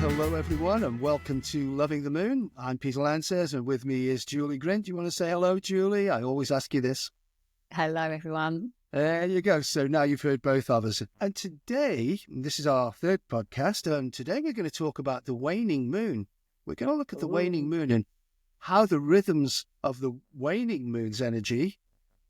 hello everyone, and welcome to Loving the Moon. I'm Peter Lancett, and with me is Julie Grint. Do you want to say hello, Julie? I always ask you this. Hello, everyone. There you go. So now you've heard both of us. And today, this is our third podcast, and today we're going to talk about the waning moon. We're going to look at the waning moon and how the rhythms of the waning moon's energy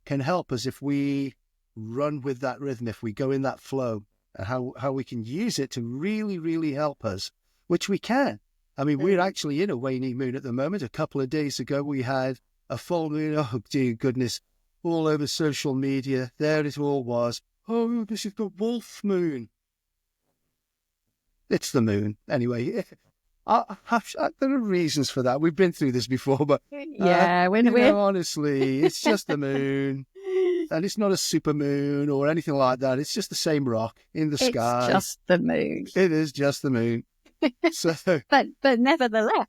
can help us if we run with that rhythm, if we go in that flow, and how we can use it to really, really help us, which we can. I mean, we're actually in a waning moon at the moment. A couple of days ago, we had a full moon. Oh, dear goodness. All over social media, there it all was. Oh, this is the wolf moon. It's the moon. Anyway, there are reasons for that. We've been through this before, but honestly, it's just the moon. And it's not a super moon or anything like that. It's just the same rock in the sky. It's just the moon. It is just the moon. So, but nevertheless.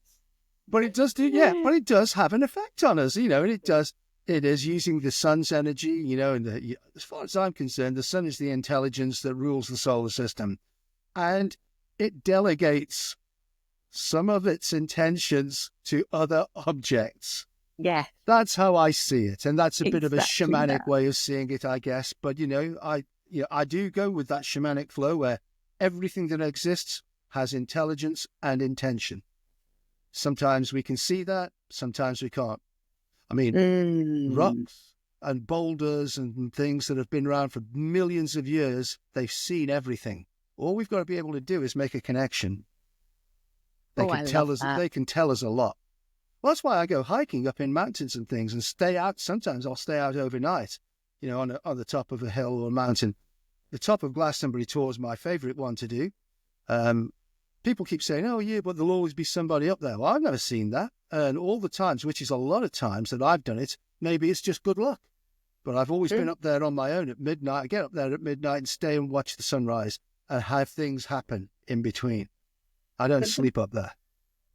But it does but it does have an effect on us, and it is using the sun's energy, and as far as I'm concerned, the sun is the intelligence that rules the solar system. And it delegates some of its intentions to other objects. Yeah. That's how I see it. And that's a bit of a shamanic way of seeing it, I guess. But, I do go with that shamanic flow where everything that exists has intelligence and intention. Sometimes we can see that, sometimes we can't. I mean, rocks and boulders and things that have been around for millions of years, they've seen everything. All we've got to be able to do is make a connection. They can tell us a lot. Well, that's why I go hiking up in mountains and things and stay out. Sometimes I'll stay out overnight, on the top of a hill or a mountain. The top of Glastonbury Tor is my favourite one to do. People keep saying, oh, yeah, but there'll always be somebody up there. Well, I've never seen that. And all the times, which is a lot of times that I've done it, maybe it's just good luck. But I've always been up there on my own at midnight. I get up there at midnight and stay and watch the sunrise and have things happen in between. I don't sleep up there.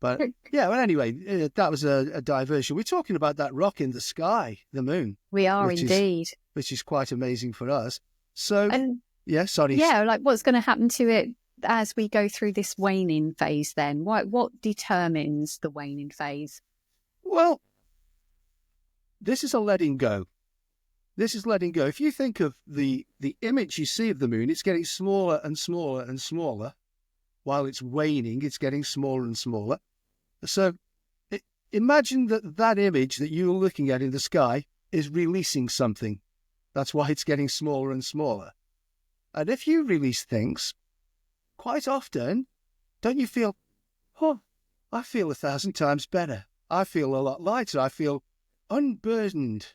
But yeah, well, anyway, that was a diversion. We're talking about that rock in the sky, the moon. We are indeed. Which is quite amazing for us. So, like what's going to happen to it as we go through this waning phase then? What determines the waning phase? Well, this is a letting go. This is letting go. If you think of the image you see of the moon, it's getting smaller and smaller and smaller. While it's waning, it's getting smaller and smaller. So imagine that image that you're looking at in the sky is releasing something. That's why it's getting smaller and smaller. And if you release things, quite often, don't you feel, I feel 1,000 times better. I feel a lot lighter. I feel unburdened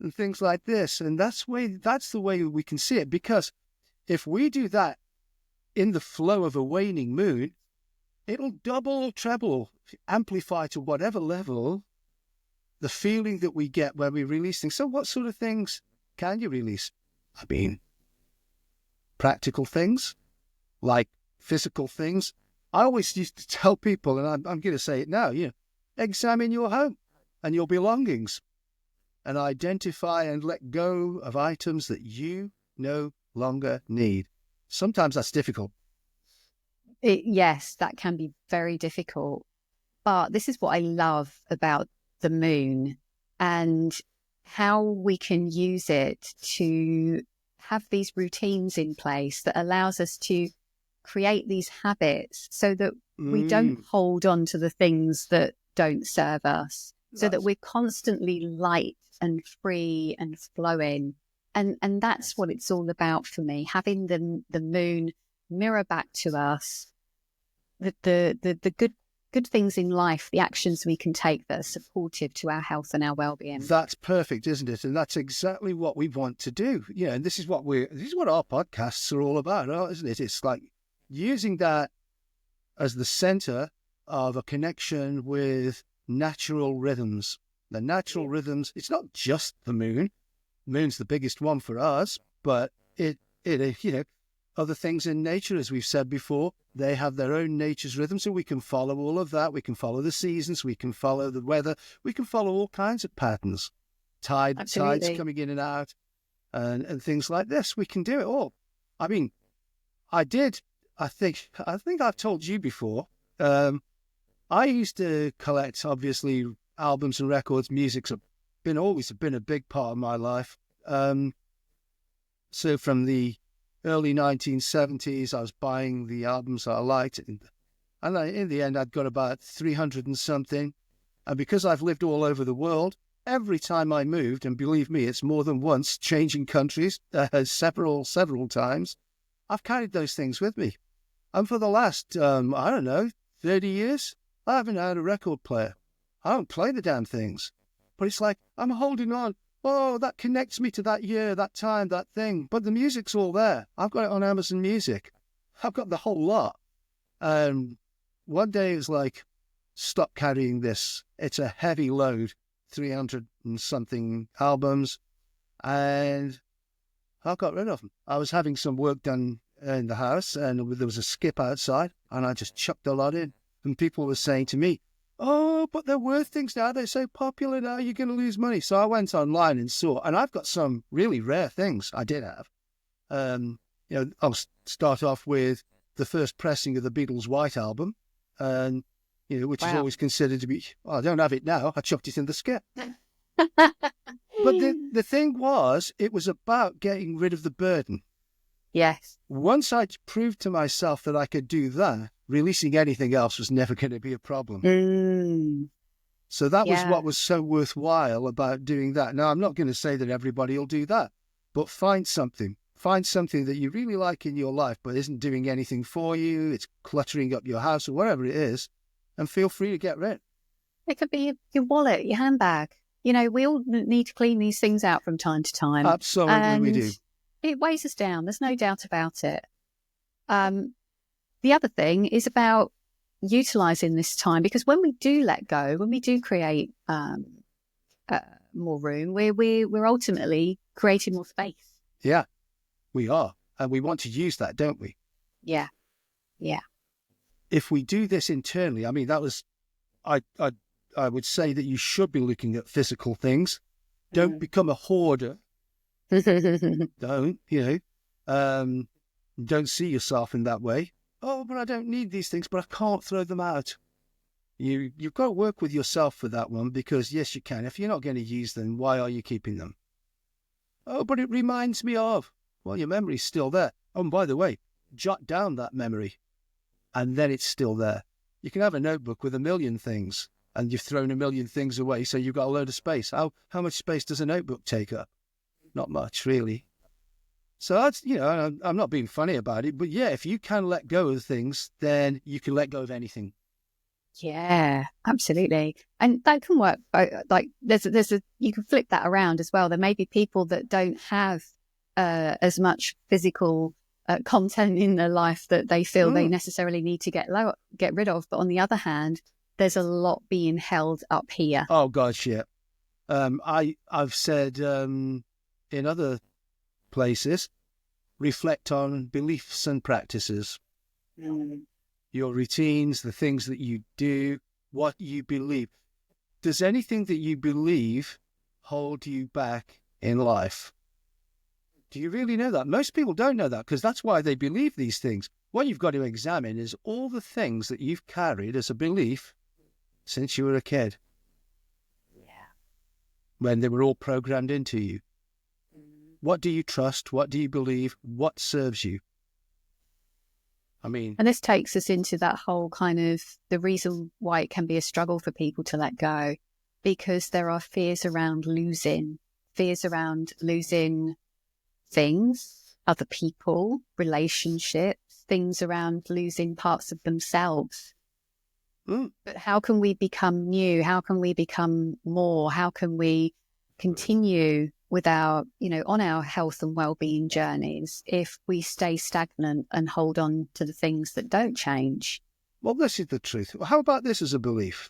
and things like this. And that's the way we can see it. Because if we do that in the flow of a waning moon, it'll double, treble, amplify to whatever level the feeling that we get when we release things. So what sort of things can you release? I mean, practical things, like physical things. I always used to tell people, and I'm going to say it now, examine your home and your belongings and identify and let go of items that you no longer need. Sometimes that's difficult. Yes, that can be very difficult. But this is what I love about the moon and how we can use it to have these routines in place that allows us to create these habits so that we don't hold on to the things that don't serve us, so that we're constantly light and free and flowing. And that's what it's all about for me, having the moon mirror back to us the good things in life, the actions we can take that are supportive to our health and our well-being. That's perfect, isn't it? And that's exactly what we want to do. And this is what our podcasts are all about, isn't it? It's like using that as the center of a connection with natural rhythms. The natural rhythms, it's not just the moon. Moon's the biggest one for us, but it other things in nature, as we've said before, they have their own nature's rhythm, so we can follow all of that. We can follow the seasons, we can follow the weather, we can follow all kinds of patterns. Tides coming in and out, and things like this. We can do it all. I mean, I did I think I've told you before. I used to collect, obviously, albums and records. Music's always been a big part of my life. So from the early 1970s, I was buying the albums that I liked, and in the end, I'd got about 300 and something. And because I've lived all over the world, every time I moved, and believe me, it's more than once, changing countries, several times, I've carried those things with me. And for the last, 30 years, I haven't had a record player. I don't play the damn things. But it's like, I'm holding on. Oh, that connects me to that year, that time, that thing. But the music's all there. I've got it on Amazon Music. I've got the whole lot. One day it was like, stop carrying this. It's a heavy load, 300 and something albums. And I got rid of them. I was having some work done in the house, and there was a skip outside, and I just chucked a lot in. And people were saying to me, oh, but they're worth things now. They're so popular now, you're going to lose money. So I went online and saw, and I've got some really rare things I did have. I'll start off with the first pressing of the Beatles' White Album, and which is always considered to be, well, I don't have it now. I chucked it in the skip. But the thing was, it was about getting rid of the burden. Yes. Once I proved to myself that I could do that, releasing anything else was never going to be a problem. So that was what was so worthwhile about doing that. Now, I'm not going to say that everybody will do that, but find something. Find something that you really like in your life, but isn't doing anything for you. It's cluttering up your house or whatever it is, and feel free to get rid. It could be your wallet, your handbag. We all need to clean these things out from time to time. Absolutely, we do. It weighs us down. There's no doubt about it. The other thing is about utilizing this time, because when we do let go, when we do create more room, we're ultimately creating more space. Yeah, we are. And we want to use that, don't we? Yeah. Yeah. If we do this internally, I mean, that was, I would say that you should be looking at physical things. Don't become a hoarder. Don't see yourself in that way. Oh, but I don't need these things, but I can't throw them out. You've got to work with yourself for that one, because yes, you can. If you're not going to use them, why are you keeping them? Oh, but it reminds me of. Well, your memory's still there. Oh, and by the way, jot down that memory, and then it's still there. You can have a notebook with 1 million things, and you've thrown 1 million things away, so you've got a load of space. How much space does a notebook take up? Not much, really. So that's, I'm not being funny about it, but yeah, if you can let go of things, then you can let go of anything. Yeah, absolutely. And that can work. Like you can flip that around as well. There may be people that don't have as much physical content in their life that they feel they necessarily need to get rid of. But on the other hand, there's a lot being held up here. Oh gosh, yeah. I've said in other places, reflect on beliefs and practices. Your routines, the things that you do, what you believe. Does anything that you believe hold you back in life? Do you really know that? Most people don't know that, because that's why they believe these things. What you've got to examine is all the things that you've carried as a belief since you were a kid. Yeah. When they were all programmed into you. What do you trust? What do you believe? What serves you? And this takes us into that whole kind of the reason why it can be a struggle for people to let go, because there are fears around losing things, other people, relationships, things around losing parts of themselves. But how can we become new? How can we become more? How can we continue with our, on our health and well-being journeys if we stay stagnant and hold on to the things that don't change? Well, this is the truth. How about this as a belief?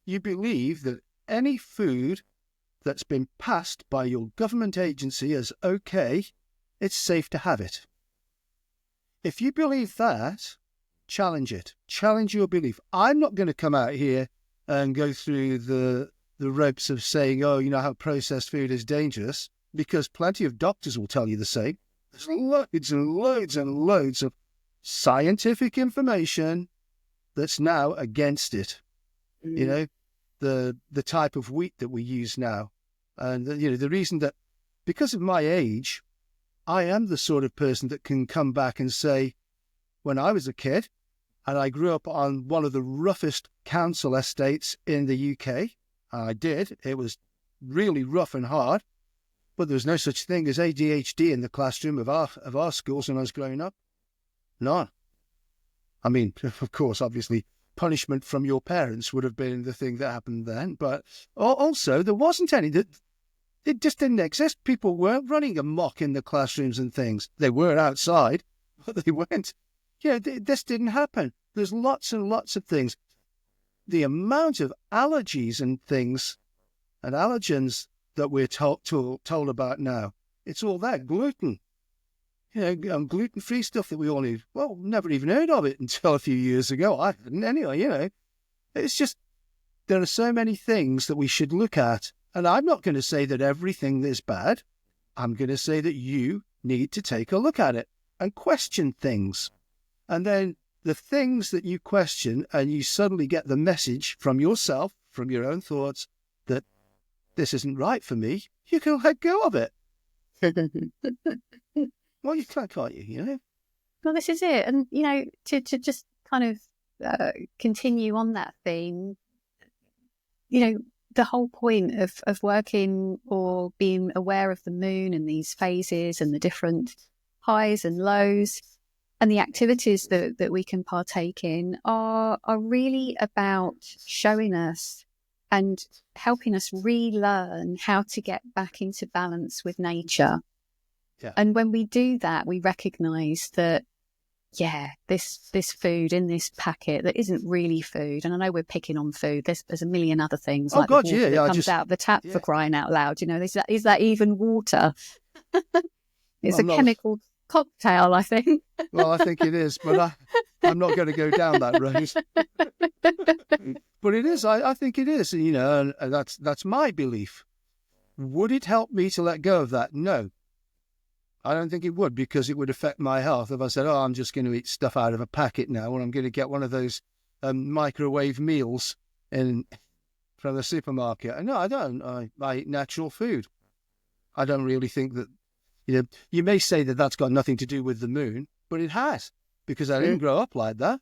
You believe that any food that's been passed by your government agency as okay, it's safe to have it. If you believe that, challenge it. Challenge your belief. I'm not going to come out here and go through the ropes of saying, how processed food is dangerous, because plenty of doctors will tell you the same. There's loads and loads and loads of scientific information that's now against it. You know, the type of wheat that we use now. And, the reason that, because of my age, I am the sort of person that can come back and say, when I was a kid, and I grew up on one of the roughest council estates in the UK, I did. It was really rough and hard, but there was no such thing as ADHD in the classroom of our schools when I was growing up. None. I mean, of course, obviously, punishment from your parents would have been the thing that happened then, but also there wasn't any. It just didn't exist. People weren't running amok in the classrooms and things. They were outside, but they weren't. This didn't happen. There's lots and lots of things. The amount of allergies and things and allergens that we're told about now, it's all that gluten. Gluten-free stuff that we all need. Well, never even heard of it until a few years ago. I hadn't anyway, It's just, there are so many things that we should look at. And I'm not going to say that everything is bad. I'm going to say that you need to take a look at it and question things. And then the things that you question and you suddenly get the message from yourself, from your own thoughts, that this isn't right for me, you can let go of it. Well, you can't you? Well, this is it. And, to just kind of continue on that theme, the whole point of working or being aware of the moon and these phases and the different highs and lows and the activities that we can partake in are really about showing us and helping us relearn how to get back into balance with nature. Yeah. And when we do that, we recognise that, this food in this packet that isn't really food, and I know we're picking on food. There's a million other things like the water that comes out of the tap for crying out loud. Is that even water? It's a chemical cocktail, I think. Well, I think it is, but I'm not going to go down that road. But it is. I think it is. And that's my belief. Would it help me to let go of that? No. I don't think it would, because it would affect my health if I said, I'm just going to eat stuff out of a packet now, or I'm going to get one of those microwave meals from the supermarket. No, I don't. I eat natural food. I don't really think that, you may say that that's got nothing to do with the moon, but it has, because I didn't grow up like that.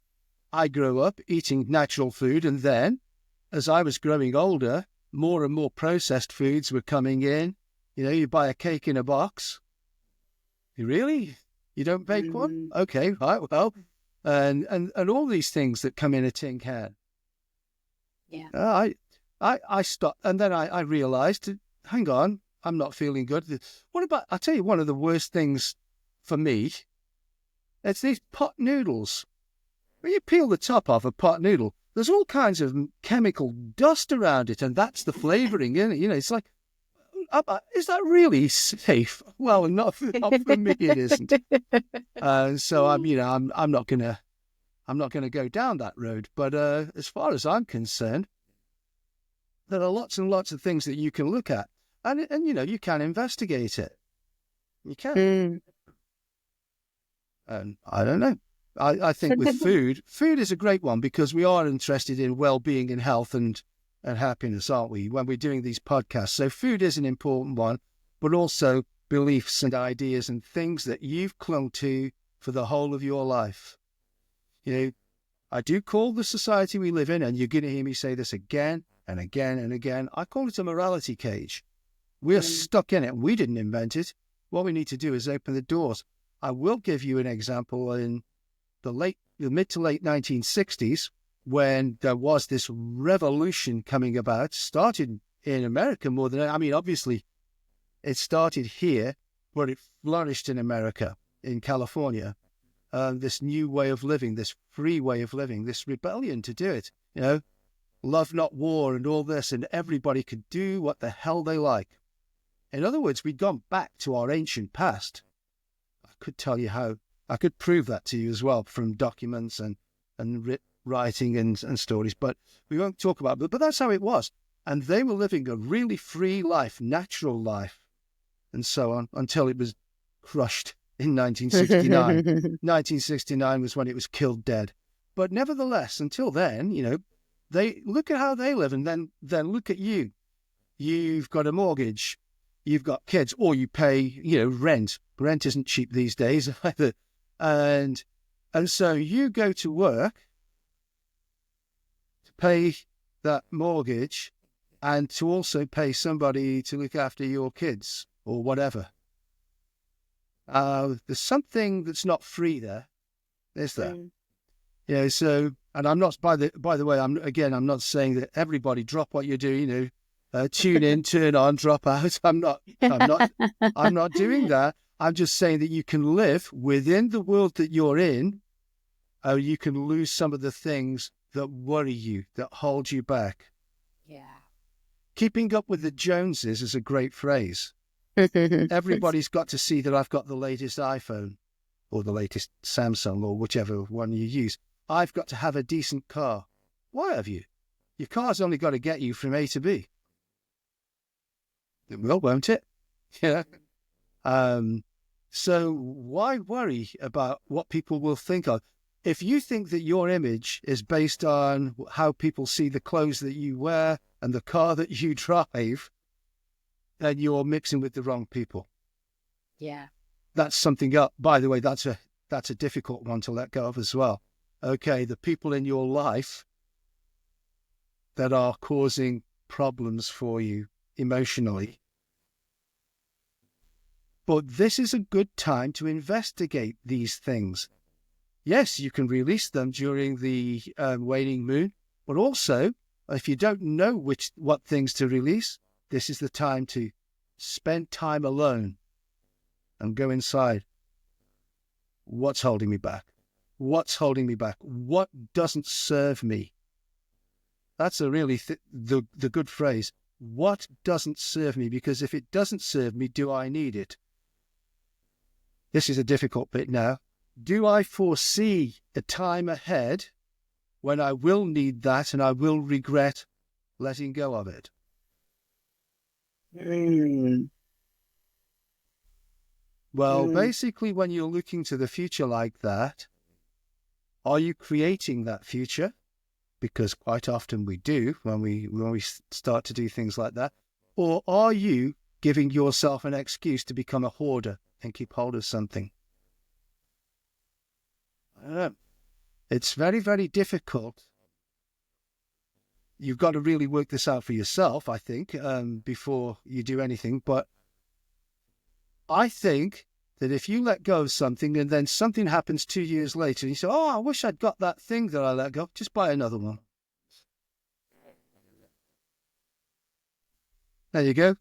I grew up eating natural food, and then as I was growing older, more and more processed foods were coming in. You buy a cake in a box. Really? You don't bake one? Okay, right, well, and all these things that come in a tin can. Yeah. I stopped, and then I realised, hang on, I'm not feeling good. What about, I'll tell you, one of the worst things for me, it's these pot noodles. When you peel the top off a pot noodle, there's all kinds of chemical dust around it, and that's the flavouring, isn't it? It's like, is that really safe? Well, not for me, it isn't. So I'm not gonna go down that road. But as far as I'm concerned, there are lots and lots of things that you can look at, and you can investigate it. You can. And I don't know. I think with food is a great one, because we are interested in well-being and health and happiness, aren't we, when we're doing these podcasts? So food is an important one, but also beliefs and ideas and things that you've clung to for the whole of your life. I do call the society we live in, and you're going to hear me say this again and again and again, I call it a morality cage. We're stuck in it. We didn't invent it. What we need to do is open the doors. I will give you an example. In the mid to late 1960s, when there was this revolution coming about, started in America more than, obviously it started here, but it flourished in America, in California. This new way of living, this free way of living, this rebellion to do it, love not war and all this, and everybody could do what the hell they like. In other words, we'd gone back to our ancient past. I could tell you how, I could prove that to you as well from documents and writing and stories, but we won't talk about it. But that's how it was. And they were living a really free life, natural life, and so on, until it was crushed in 1969. 1969 was when it was killed dead. But nevertheless, until then, they look at how they live, and then look at you. You've got a mortgage, you've got kids, or you pay, rent. Rent isn't cheap these days either. And so you go to work to pay that mortgage and to also pay somebody to look after your kids or whatever. There's something that's not free there, is there? So, and I'm not, by the way, I'm not saying that everybody drop what you're doing, tune in, turn on, drop out. I'm not doing that. I'm just saying that you can live within the world that you're in, or you can lose some of the things that worry you, that hold you back. Yeah. Keeping up with the Joneses is a great phrase. Everybody's got to see that I've got the latest iPhone or the latest Samsung or whichever one you use. I've got to have a decent car. Why have you? Your car's only got to get you from A to B. It will, won't it? Yeah. So why worry about what people will think of? If you think that your image is based on how people see the clothes that you wear and the car that you drive, then you're mixing with the wrong people. Yeah. That's something else. By the way, that's a difficult one to let go of as well. Okay, the people in your life that are causing problems for you emotionally. But this is a good time to investigate these things. Yes, you can release them during the waning moon, but also, if you don't know what things to release, this is the time to spend time alone and go inside. What's holding me back? What's holding me back? What doesn't serve me? That's a really the good phrase. What doesn't serve me? Because if it doesn't serve me, do I need it? This is a difficult bit now. Do I foresee a time ahead when I will need that and I will regret letting go of it? Well, basically, when you're looking to the future like that, are you creating that future? Because quite often we do when we start to do things like that. Or are you giving yourself an excuse to become a hoarder and keep hold of something? I don't know. It's very, very difficult. You've got to really work this out for yourself, I think, before you do anything. But I think that if you let go of something and then something happens 2 years later and you say, oh, I wish I'd got that thing that I let go, just buy another one. There you go.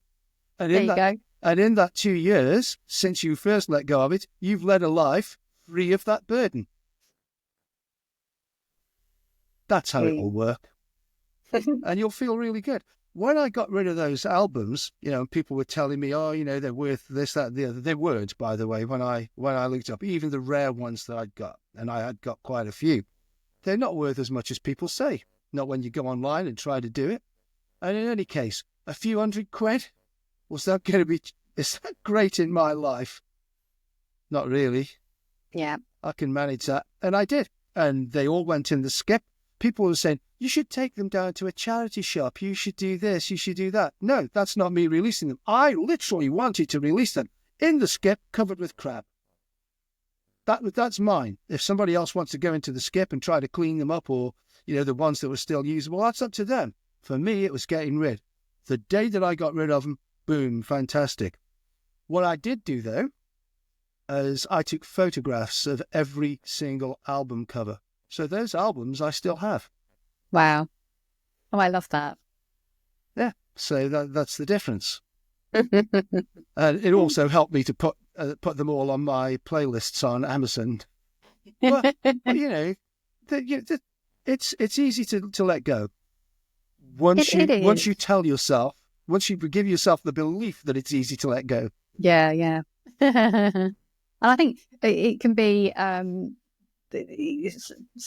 And in that 2 years, since you first let go of it, you've led a life free of that burden. That's how it will work. And you'll feel really good. When I got rid of those albums, people were telling me, oh, they're worth this, that, and the other. They weren't, by the way, when I looked up, even the rare ones that I'd got, and I had got quite a few. They're not worth as much as people say. Not when you go online and try to do it. And in any case, a few £100, is that great in my life? Not really. Yeah. I can manage that. And I did. And they all went in the skip. People were saying, you should take them down to a charity shop. You should do this. You should do that. No, that's not me releasing them. I literally wanted to release them in the skip covered with crap. That's mine. If somebody else wants to go into the skip and try to clean them up or, the ones that were still usable, that's up to them. For me, it was getting rid. The day that I got rid of them, boom, fantastic. What I did do, though, is I took photographs of every single album cover. So those albums I still have. Wow. Oh, I love that. Yeah. So that's the difference. And it also helped me to put them all on my playlists on Amazon. But it's easy to let go. Once you tell yourself, once you give yourself the belief that it's easy to let go. Yeah, yeah. And I think it can be,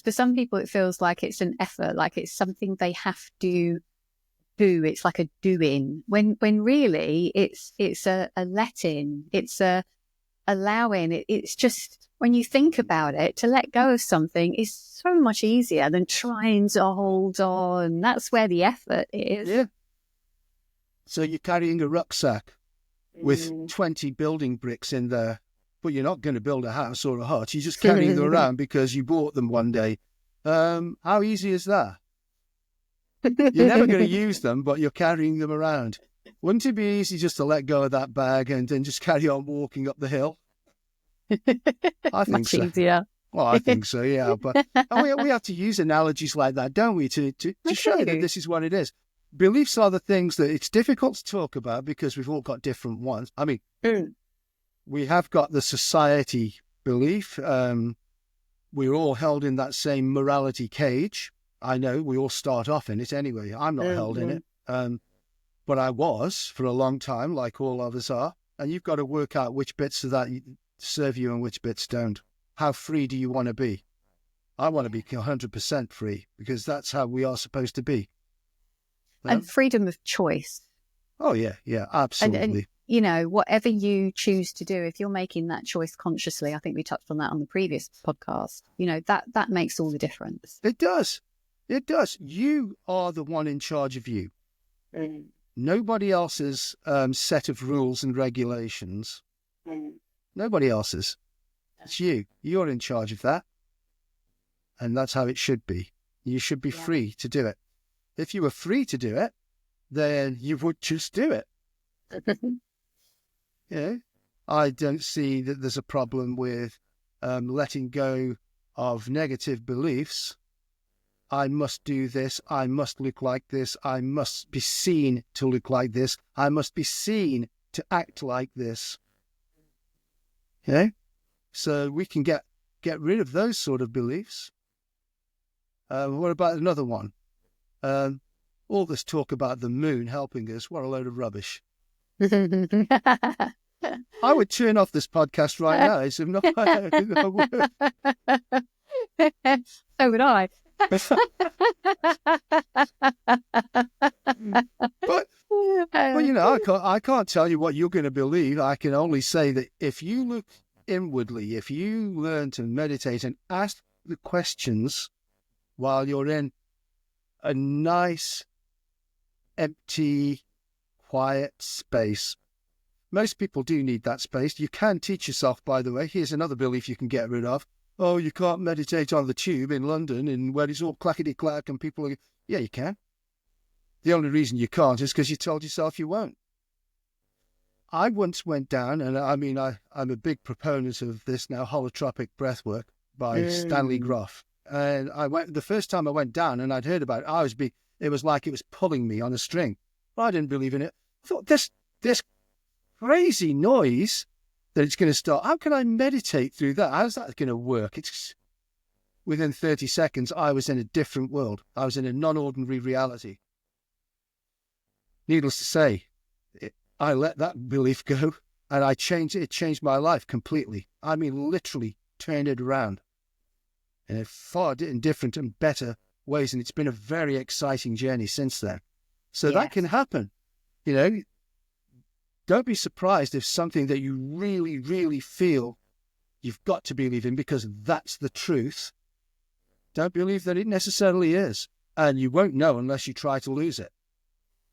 for some people, it feels like it's an effort, like it's something they have to do. It's like a doing. When really it's a let in. It's a allowing it. It's just, when you think about it, to let go of something is so much easier than trying to hold on. That's where the effort is. Yeah. So you're carrying a rucksack with 20 building bricks in there, but you're not going to build a house or a hut. You're just carrying them around because you bought them one day. How easy is that? You're never going to use them, but you're carrying them around. Wouldn't it be easy just to let go of that bag and then just carry on walking up the hill? I think Much so. easier. Well, I think so, yeah. But we have to use analogies like that, don't we, to show that this is what it is. Beliefs are the things that it's difficult to talk about because we've all got different ones. I mean, we have got the society belief. We're all held in that same morality cage. I know we all start off in it anyway. I'm not held in it. But I was for a long time, like all others are. And you've got to work out which bits of that serve you and which bits don't. How free do you want to be? I want to be 100% free because that's how we are supposed to be. And freedom of choice. Oh, yeah, absolutely. And, whatever you choose to do, if you're making that choice consciously, I think we touched on that on the previous podcast, that makes all the difference. It does. It does. You are the one in charge of you. Nobody else's set of rules and regulations. Nobody else's. It's you. You're in charge of that. And that's how it should be. You should be free to do it. If you were free to do it, then you would just do it. I don't see that there's a problem with letting go of negative beliefs. I must do this. I must look like this. I must be seen to look like this. I must be seen to act like this. So we can get rid of those sort of beliefs. What about another one? All this talk about the moon helping us, what a load of rubbish. I would turn off this podcast right now. It's not. So would I. But I can't tell you what you're going to believe. I can only say that if you look inwardly, if you learn to meditate and ask the questions while you're in a nice, empty, quiet space. Most people do need that space. You can teach yourself, by the way. Here's another belief you can get rid of. Oh, you can't meditate on the tube in London and where it's all clackety-clack and people are... Yeah, you can. The only reason you can't is because you told yourself you won't. I once went down, and I'm a big proponent of this now, holotropic breathwork by Stanley Groff. And the first time I went down and I'd heard about it, it was like it was pulling me on a string. Well, I didn't believe in it. I thought, this crazy noise that it's going to start. How can I meditate through that? How's that going to work? Within 30 seconds, I was in a different world. I was in a non-ordinary reality. Needless to say, I let that belief go and it changed my life completely. I mean, literally turned it around in a far different and better ways. And it's been a very exciting journey since then. So that can happen. Don't be surprised if something that you really, really feel you've got to believe in because that's the truth. Don't believe that it necessarily is. And you won't know unless you try to lose it.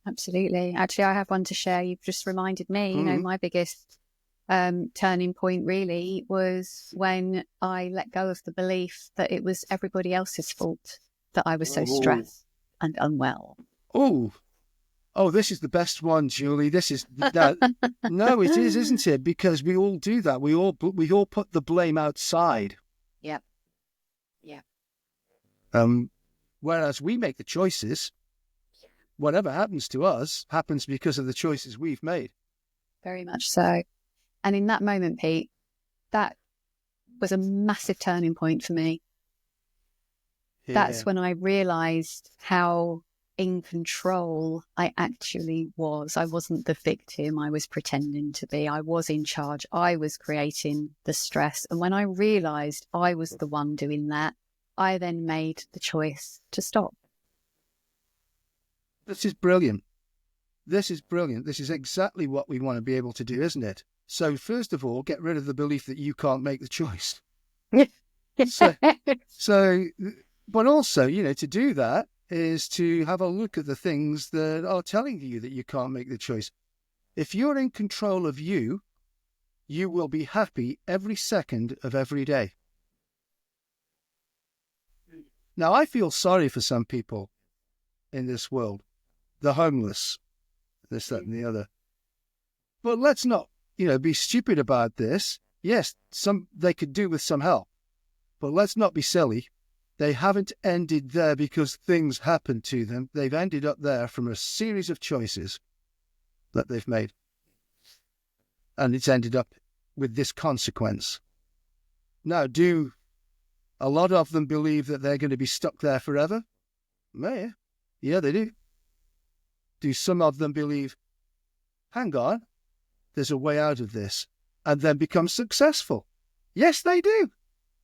Absolutely. Actually, I have one to share. You've just reminded me, my biggest turning point really was when I let go of the belief that it was everybody else's fault that I was so stressed and unwell. Oh, this is the best one, Julie. This is that. No, it is, isn't it? Because we all do that. We all put the blame outside. Yeah. Whereas we make the choices. Whatever happens to us happens because of the choices we've made. Very much so. And in that moment, Pete, that was a massive turning point for me. Yeah. That's when I realised how in control I actually was. I wasn't the victim I was pretending to be. I was in charge. I was creating the stress. And when I realised I was the one doing that, I then made the choice to stop. This is brilliant. This is brilliant. This is exactly what we want to be able to do, isn't it? So first of all, get rid of the belief that you can't make the choice. But also, to do that is to have a look at the things that are telling you that you can't make the choice. If you're in control of you, you will be happy every second of every day. Now, I feel sorry for some people in this world, the homeless, this, that, and the other. But let's not, be stupid about this. Yes, they could do with some help, but let's not be silly. They haven't ended there because things happened to them. They've ended up there from a series of choices that they've made. And it's ended up with this consequence. Now, do a lot of them believe that they're going to be stuck there forever? Yeah, they do. Do some of them believe, hang on, there's a way out of this, and then become successful? Yes, they do.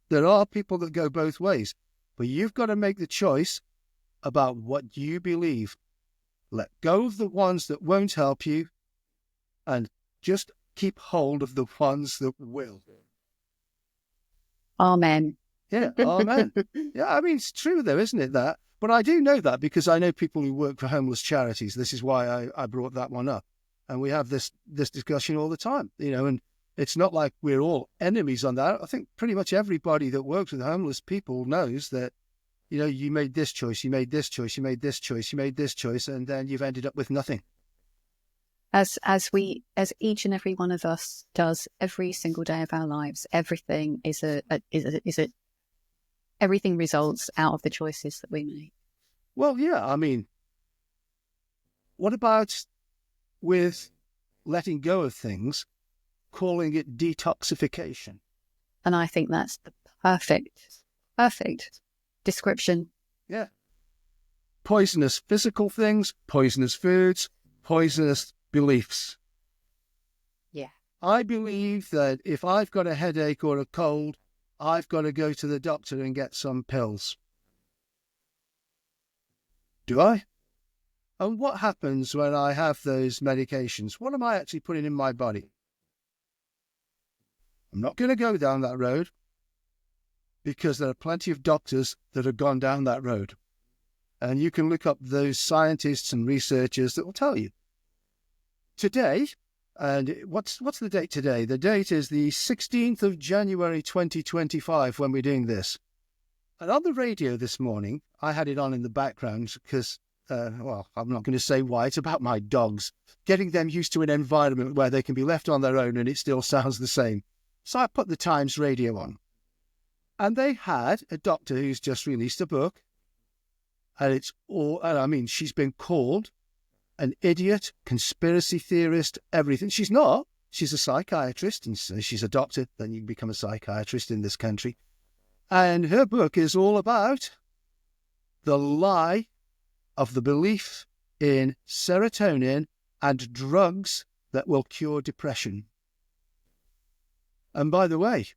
There are people that go both ways, but you've got to make the choice about what you believe. Let go of the ones that won't help you and just keep hold of the ones that will. Amen. Yeah, amen. Yeah, I mean, it's true though, isn't it, that? But I do know that because I know people who work for homeless charities. This is why I brought that one up. And we have this discussion all the time, and it's not like we're all enemies on that. I think pretty much everybody that works with homeless people knows that, you made this choice, you made this choice, you made this choice, you made this choice, and then you've ended up with nothing. As each and every one of us does every single day of our lives, everything everything results out of the choices that we make. Well, yeah, I mean, what about with letting go of things, calling it detoxification? And I think that's the perfect description. Yeah. Poisonous physical things, poisonous foods, poisonous beliefs. Yeah. I believe that if I've got a headache or a cold, I've got to go to the doctor and get some pills. Do I? And what happens when I have those medications? What am I actually putting in my body? I'm not going to go down that road because there are plenty of doctors that have gone down that road. And you can look up those scientists and researchers that will tell you. Today, and what's the date today? The date is the 16th of January 2025 when we're doing this. And on the radio this morning, I had it on in the background because, I'm not going to say why. It's about my dogs, getting them used to an environment where they can be left on their own and it still sounds the same. So I put the Times radio on. And they had a doctor who's just released a book. And she's been called an idiot, conspiracy theorist, everything. She's not. She's a psychiatrist, and so she's a doctor. Then you can become a psychiatrist in this country. And her book is all about the lie of the belief in serotonin and drugs that will cure depression. And by the way,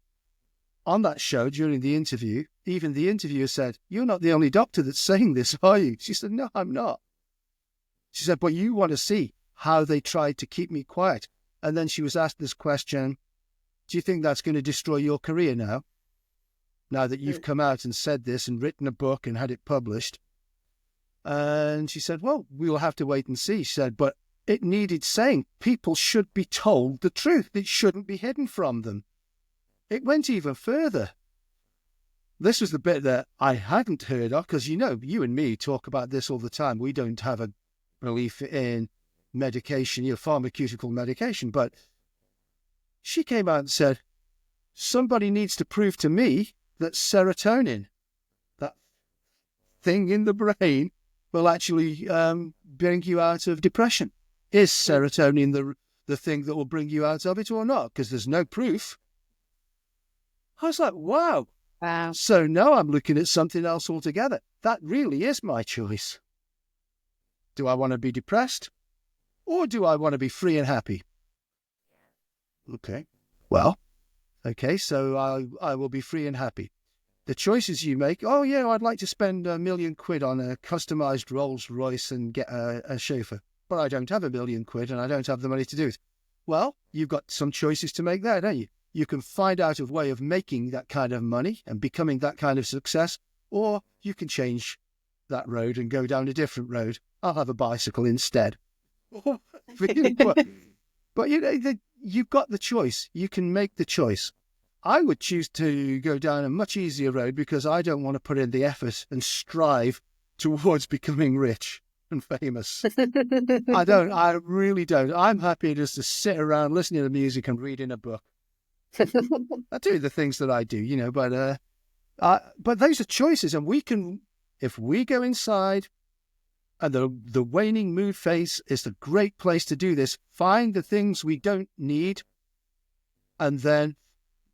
on that show during the interview, even the interviewer said, "You're not the only doctor that's saying this, are you?" She said, "No, I'm not." She said, "But you want to see how they tried to keep me quiet." And then she was asked this question, "Do you think that's going to destroy your career now that you've come out and said this and written a book and had it published?" And she said, "Well, we'll have to wait and see." She said, "But it needed saying. People should be told the truth. It shouldn't be hidden from them." It went even further. This was the bit that I hadn't heard of, because you and me talk about this all the time. We don't have a belief in medication, pharmaceutical medication. But she came out and said, somebody needs to prove to me that serotonin, that thing in the brain, will actually bring you out of depression. Is serotonin the thing that will bring you out of it or not? Because there's no proof. I was like, wow. So now I'm looking at something else altogether. That really is my choice. Do I want to be depressed? Or do I want to be free and happy? Okay. Well, okay, so I will be free and happy. The choices you make, I'd like to spend £1 million on a customised Rolls Royce and get a chauffeur. But I don't have £1 million and I don't have the money to do it. Well, you've got some choices to make there, don't you? You can find out a way of making that kind of money and becoming that kind of success, or you can change that road and go down a different road. I'll have a bicycle instead. But you've got the choice. You can make the choice. I would choose to go down a much easier road because I don't want to put in the effort and strive towards becoming rich and famous. I really don't. I'm happy just to sit around listening to music and reading a book. I do the things that I do, but those are choices, and if we go inside, and the waning mood phase is a great place to do this. Find the things we don't need, and then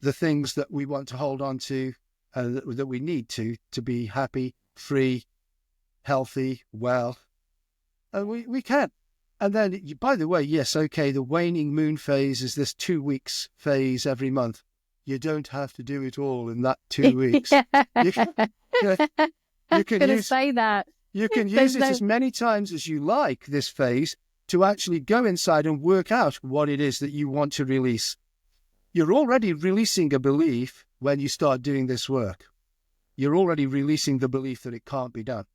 the things that we want to hold on to, that we need to be happy, free, healthy, well. And we can. And then, by the way, yes, okay, the waning moon phase is this 2 weeks phase every month. You don't have to do it all in that 2 weeks. You can say that. You can use it as many times as you like, this phase, to actually go inside and work out what it is that you want to release. You're already releasing a belief when you start doing this work. You're already releasing the belief that it can't be done.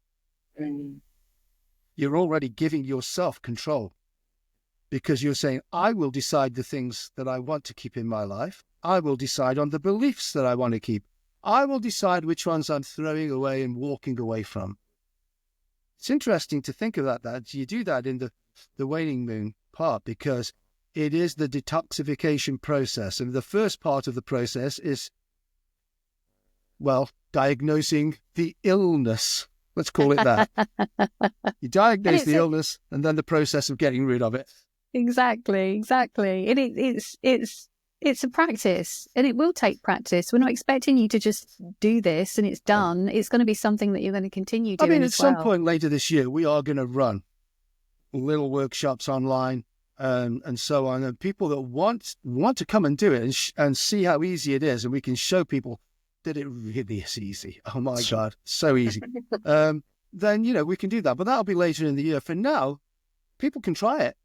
You're already giving yourself control, because you're saying, I will decide the things that I want to keep in my life. I will decide on the beliefs that I want to keep. I will decide which ones I'm throwing away and walking away from. It's interesting to think of that you do that in the waning moon part, because it is the detoxification process. And the first part of the process is, well, diagnosing the illness. Let's call it that. You diagnose the illness, and then the process of getting rid of it. Exactly. And it's a practice, and it will take practice. We're not expecting you to just do this and it's done. It's going to be something that you're going to continue doing. At some point later this year, we are going to run little workshops online and so on. And people that want to come and do it and see how easy it is, and we can show people that it really is easy. Oh my God, so easy. Then, we can do that. But that'll be later in the year. For now, people can try it.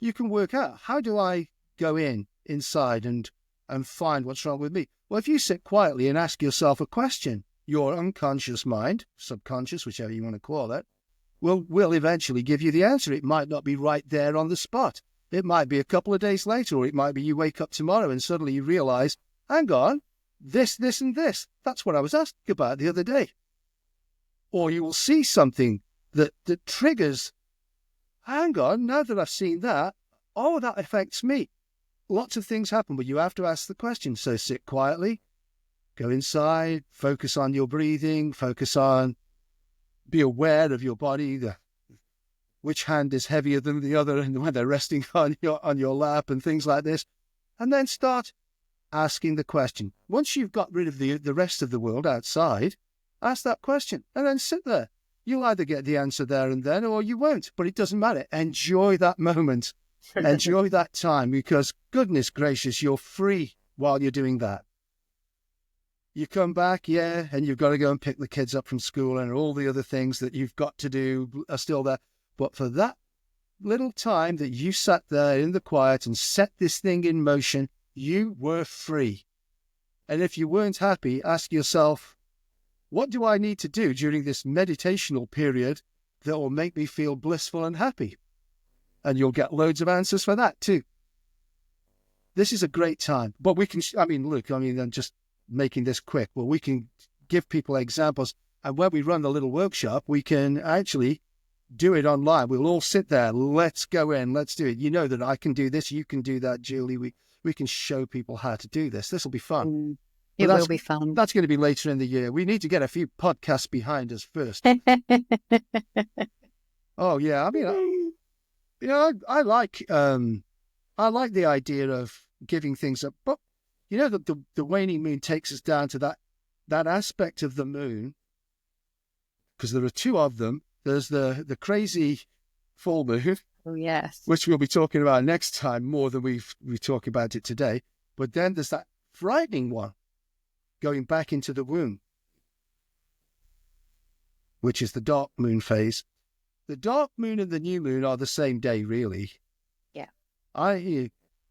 You can work out, how do I go inside and find what's wrong with me? Well, if you sit quietly and ask yourself a question, your unconscious mind, subconscious, whichever you want to call it, will eventually give you the answer. It might not be right there on the spot. It might be a couple of days later, or it might be you wake up tomorrow and suddenly you realize, hang on, this, and this. That's what I was asking about the other day. Or you will see something that triggers, hang on, now that I've seen that, that affects me. Lots of things happen, but you have to ask the question. So sit quietly, go inside, focus on your breathing, be aware of your body, which hand is heavier than the other, and when they're resting on your lap and things like this. And then start asking the question. Once you've got rid of the rest of the world outside, ask that question and then sit there. You'll either get the answer there and then, or you won't, but it doesn't matter. Enjoy that moment. Enjoy that time, because goodness gracious, you're free while you're doing that. You come back, and you've got to go and pick the kids up from school, and all the other things that you've got to do are still there. But for that little time that you sat there in the quiet and set this thing in motion, you were free. And if you weren't happy, ask yourself, what do I need to do during this meditational period that will make me feel blissful and happy? And you'll get loads of answers for that too. This is a great time. But we can, I'm just making this quick. Well, we can give people examples. And when we run the little workshop, we can actually do it online. We'll all sit there. Let's go in. Let's do it. You know that I can do this. You can do that, Julie. We can show people how to do this. This will be fun. It will be fun. That's going to be later in the year. We need to get a few podcasts behind us first. Oh, yeah. I like the idea of giving things up. But, the waning moon takes us down to that aspect of the moon, because there are two of them. There's the crazy full moon. Oh, yes. Which we'll be talking about next time more than we talk about it today. But then there's that frightening one going back into the womb, which is the dark moon phase. The dark moon and the new moon are the same day, really. Yeah.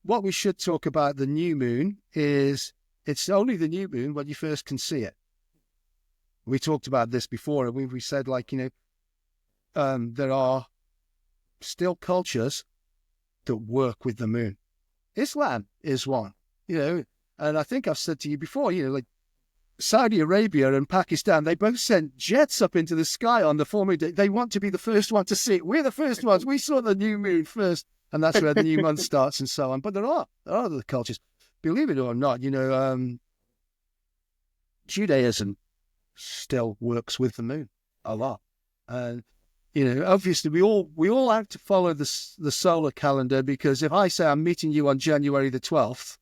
what we should talk about the new moon is it's only the new moon when you first can see it. We talked about this before, and we said, like, there are still cultures that work with the moon. Islam is one, and I think I've said to you before, like Saudi Arabia and Pakistan, they both sent jets up into the sky on the full moon. They want to be the first one to see it. We're the first ones. We saw the new moon first, and that's where the new month starts and so on. But there are other cultures. Believe it or not, Judaism still works with the moon a lot. And, obviously we all have to follow the solar calendar, because if I say I'm meeting you on January the 12th,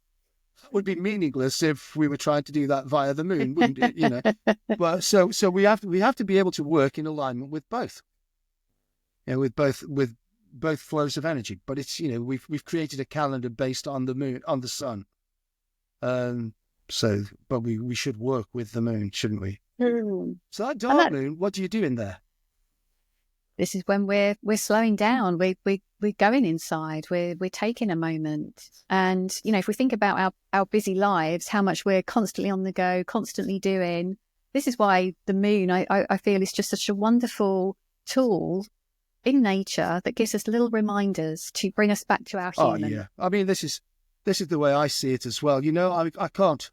it would be meaningless if we were trying to do that via the moon, wouldn't it? But so we have to be able to work in alignment with both, with both flows of energy. But it's, we've created a calendar based on the moon, on the sun. But we should work with the moon, shouldn't we? So that dark moon, what do you do in there? This is when we're slowing down. We're going inside. We're taking a moment. And if we think about our busy lives, how much we're constantly on the go, constantly doing. This is why the moon, I feel, is just such a wonderful tool in nature that gives us little reminders to bring us back to our human. Oh yeah, I mean, this is the way I see it as well. I can't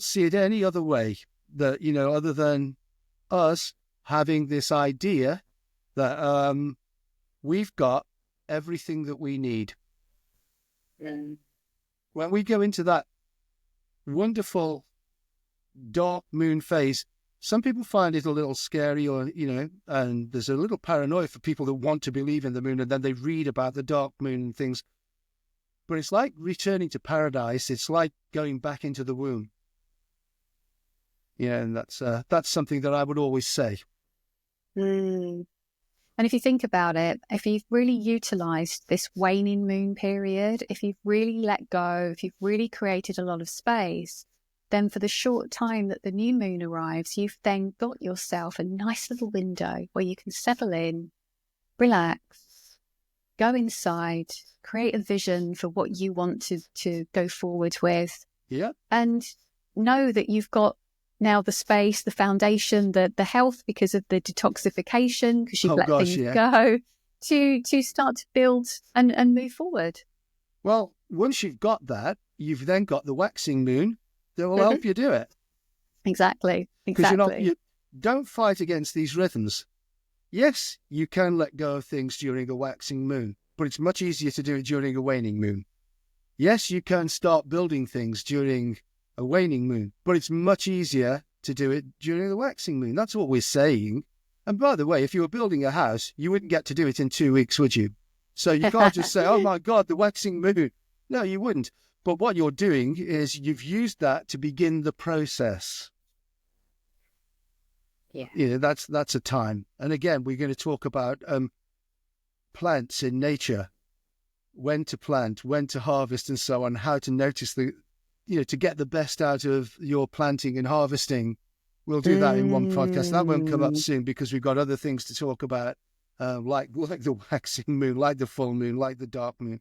see it any other way that other than us having this idea that we've got everything that we need. When we go into that wonderful dark moon phase, some people find it a little scary, or and there's a little paranoia for people that want to believe in the moon, and then they read about the dark moon and things. But it's like returning to paradise. It's like going back into the womb. And that's something that I would always say. And if you think about it, if you've really utilised this waning moon period, if you've really let go, if you've really created a lot of space, then for the short time that the new moon arrives, you've then got yourself a nice little window where you can settle in, relax, go inside, create a vision for what you want to go forward with. Yeah. And know that you've got now the space, the foundation, the health, because of the detoxification, because you've let things go, to start to build and move forward. Well, once you've got that, you've then got the waxing moon that will help you do it. Exactly. Because you don't fight against these rhythms. Yes, you can let go of things during a waxing moon, but it's much easier to do it during a waning moon. Yes, you can start building things during a waning moon, but it's much easier to do it during the waxing moon. That's what we're saying. And by the way, if you were building a house, you wouldn't get to do it in 2 weeks, would you? So you can't just say, oh my God, the waxing moon. No, you wouldn't. But what you're doing is you've used that to begin the process. Yeah. That's a time. And again, we're going to talk about plants in nature, when to plant, when to harvest, and so on, how to notice to get the best out of your planting and harvesting. We'll do that in one podcast. That won't come up soon because we've got other things to talk about, like the waxing moon, like the full moon, like the dark moon.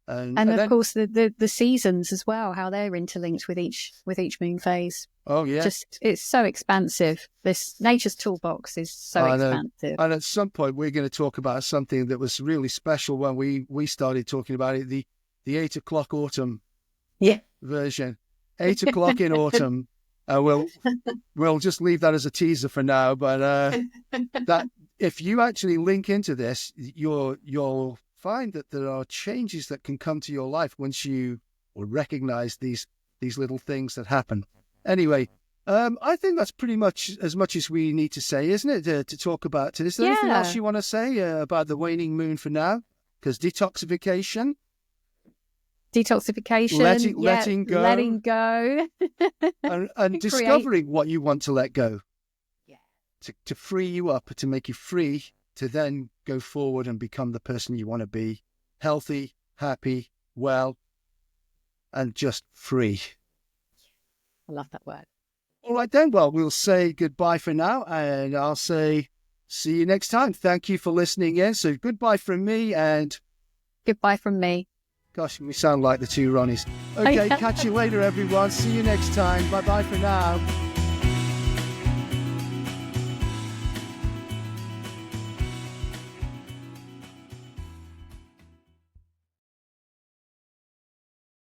And of then, course the seasons as well, how they're interlinked with each moon phase. Oh yeah, it's so expansive. This nature's toolbox is so expansive. And at some point we're going to talk about something that was really special when we started talking about it. The 8 o'clock autumn version, 8 o'clock in autumn. We'll just leave that as a teaser for now. But that if you actually link into this, you'll find that there are changes that can come to your life once you recognize these little things that happen. Anyway, I think that's pretty much as we need to say, isn't it, to talk about today? Is there anything else you want to say about the waning moon for now? Because detoxification, letting go, and discovering what you want to let go, to free you up, to make you free, to then go forward and become the person you want to be, healthy, happy, well, and just free. I love that word. All right then, well, we'll say goodbye for now, and I'll say see you next time. Thank you for listening in. So goodbye from me and goodbye from me. Gosh, we sound like the two Ronnies. Okay, catch you later, everyone. See you next time. Bye-bye for now.